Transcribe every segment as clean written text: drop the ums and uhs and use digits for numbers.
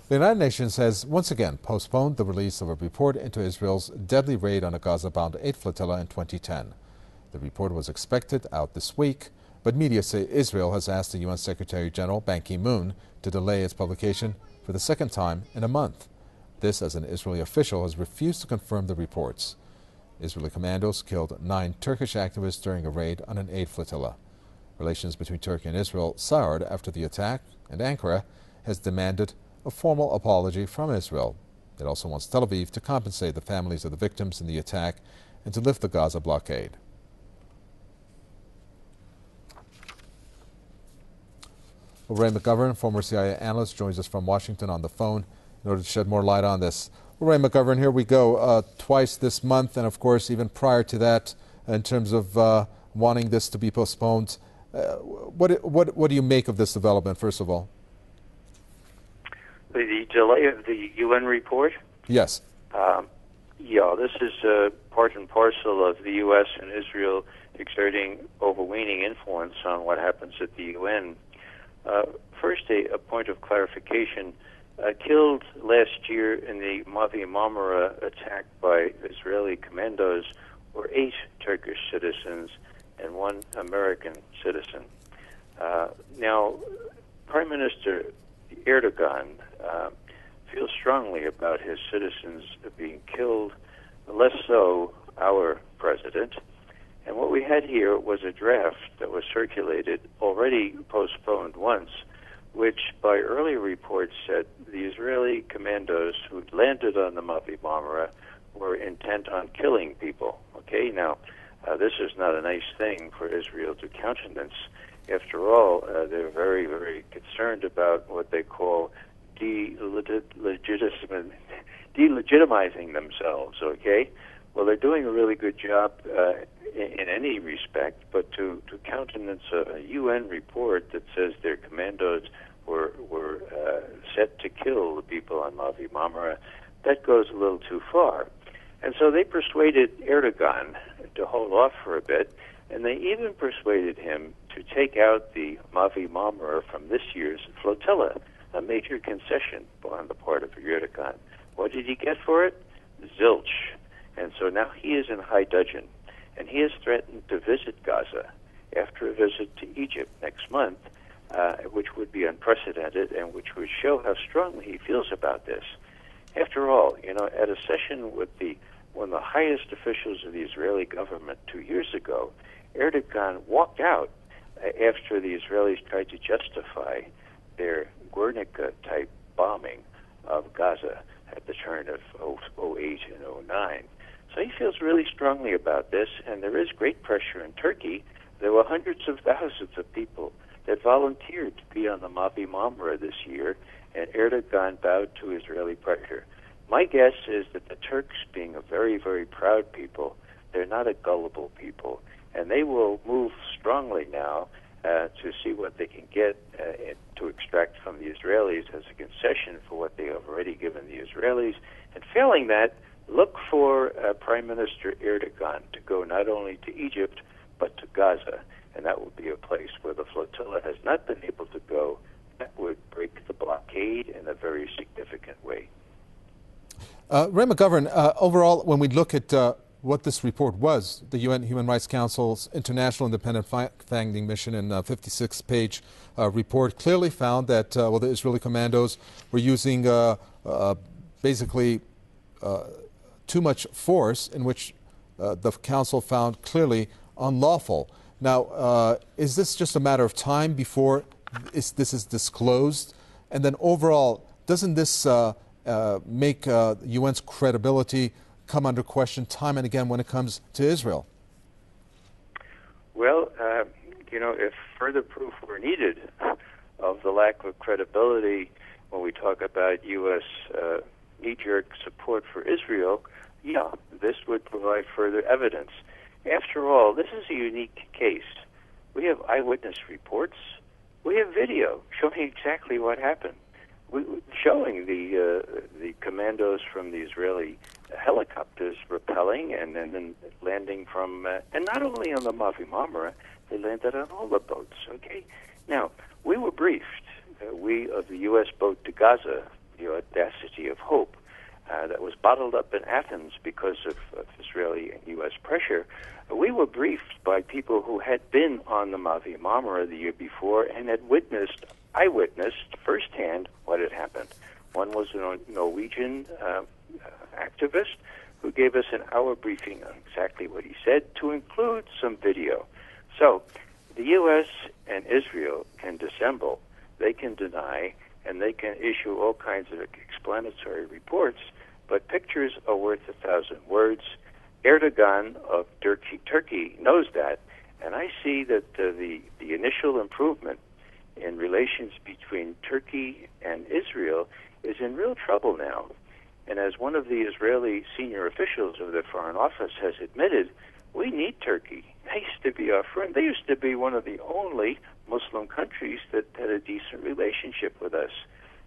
The United Nations has once again postponed the release of a report into Israel's deadly raid on a Gaza-bound aid flotilla in 2010. The report was expected out this week, but media say Israel has asked the UN Secretary General Ban Ki-moon to delay its publication for the second time in a month. This as an Israeli official has refused to confirm the reports. Israeli commandos killed 9 Turkish activists during a raid on an aid flotilla. Relations between Turkey and Israel soured after the attack, and Ankara has demanded a formal apology from Israel. It also wants Tel Aviv to compensate the families of the victims in the attack and to lift the Gaza blockade. Well, Rэй Макговерn, former CIA analyst, joins us from Washington on the phone in order to shed more light on this. Well, Rэй Макgovern, here we go. Twice this month, and of course even prior to that, in terms of wanting this to be postponed. What do you make of this development, first of all? The delay of the UN report? Yes. Yeah, this is part and parcel of the U.S. and Israel exerting overweening influence on what happens at the UN. First, a point of clarification. Killed last year in the Mavi Marmara attack by Israeli commandos were 8 Turkish citizens and 1 American citizen. Now, Prime Minister Erdogan feels strongly about his citizens being killed, less so our president. And what we had here was a draft that was circulated, already postponed once, which by early reports said the Israeli commandos who landed on the Mavi Marmara were intent on killing people. Okay, now this is not a nice thing for Israel to countenance. After all, they're very, very concerned about what they call delegitimizing themselves, okay? Well, they're doing a really good job in any respect, but to countenance a UN report that says their commandos were set to kill the people on Mavi Marmara, that goes a little too far. And so they persuaded Erdogan to hold off for a bit, and they even persuaded him to take out the Mavi Marmara from this year's flotilla, a major concession on the part of Erdogan. What did he get for it? Zilch. And so now he is in high dudgeon, and he has threatened to visit Gaza after a visit to Egypt next month, which would be unprecedented and which would show how strongly he feels about this. After all, you know, at a session with one of the highest officials of the Israeli government 2 years ago, Erdogan walked out after the Israelis tried to justify their Guernica-type bombing of Gaza at the turn of 2008 and 2009. So he feels really strongly about this, and there is great pressure in Turkey. There were hundreds of thousands of people that volunteered to be on the Mavi Marmara this year, and Erdogan bowed to Israeli pressure. My guess is that the Turks, being a very, very proud people, they're not a gullible people, and they will move strongly now to see what they can get to extract from the Israelis as a concession for what they have already given the Israelis. And failing that, look for Prime Minister Erdogan to go not only to Egypt, but to Gaza. And that would be a place where the flotilla has not been able to go. That would break the blockade in a very significant way. Rэй Макgovern, overall, when we look at what this report was, the UN Human Rights Council's International Independent Fact-Finding Mission in a 56-page report clearly found that the Israeli commandos were using basically too much force, in which the Council found clearly unlawful. Now, is this just a matter of time before this is disclosed? And then overall, doesn't this make UN's credibility come under question time and again when it comes to Israel? Well, you know, if further proof were needed of the lack of credibility when we talk about U.S. knee-jerk support for Israel, yeah, this would provide further evidence. After all, this is a unique case. We have eyewitness reports. We have video showing exactly what happened, showing the commandos from the Israeli helicopters repelling and then landing from, and not only on the Mavi Marmara, they landed on all the boats, okay? Now, we were briefed, we of the U.S. boat to Gaza the audacity of hope that was bottled up in Athens because of Israeli and U.S. pressure. We were briefed by people who had been on the Mavi Marmara the year before and had eyewitnessed firsthand what had happened. One was a Norwegian activist who gave us an hour briefing on exactly what he said, to include some video. So the U.S. and Israel can dissemble, they can deny, and they can issue all kinds of explanatory reports, but pictures are worth 1,000 words. Erdogan of Turkey knows that, and I see that the initial improvement in relations between Turkey and Israel is in real trouble now. And as one of the Israeli senior officials of the Foreign Office has admitted, we need Turkey. They used to be our friend. They used to be one of the only Muslim countries that had a decent relationship with us.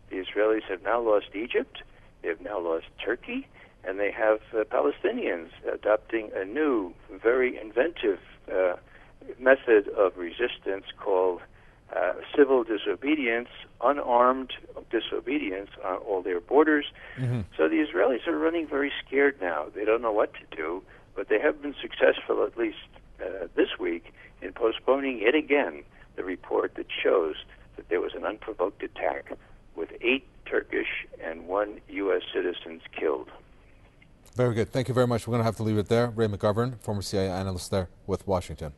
The Israelis have now lost Egypt, they have now lost Turkey, and they have Palestinians adopting a new, very inventive method of resistance called civil disobedience, unarmed disobedience on all their borders. Mm-hmm. So the Israelis are running very scared now. They don't know what to do, but they have been successful, at least this week, in postponing yet again the report that shows that there was an unprovoked attack with 8 Turkish and 1 U.S. citizens killed. Very good. Thank you very much. We're going to have to leave it there. Rэй Макговерn, former CIA analyst there with Washington.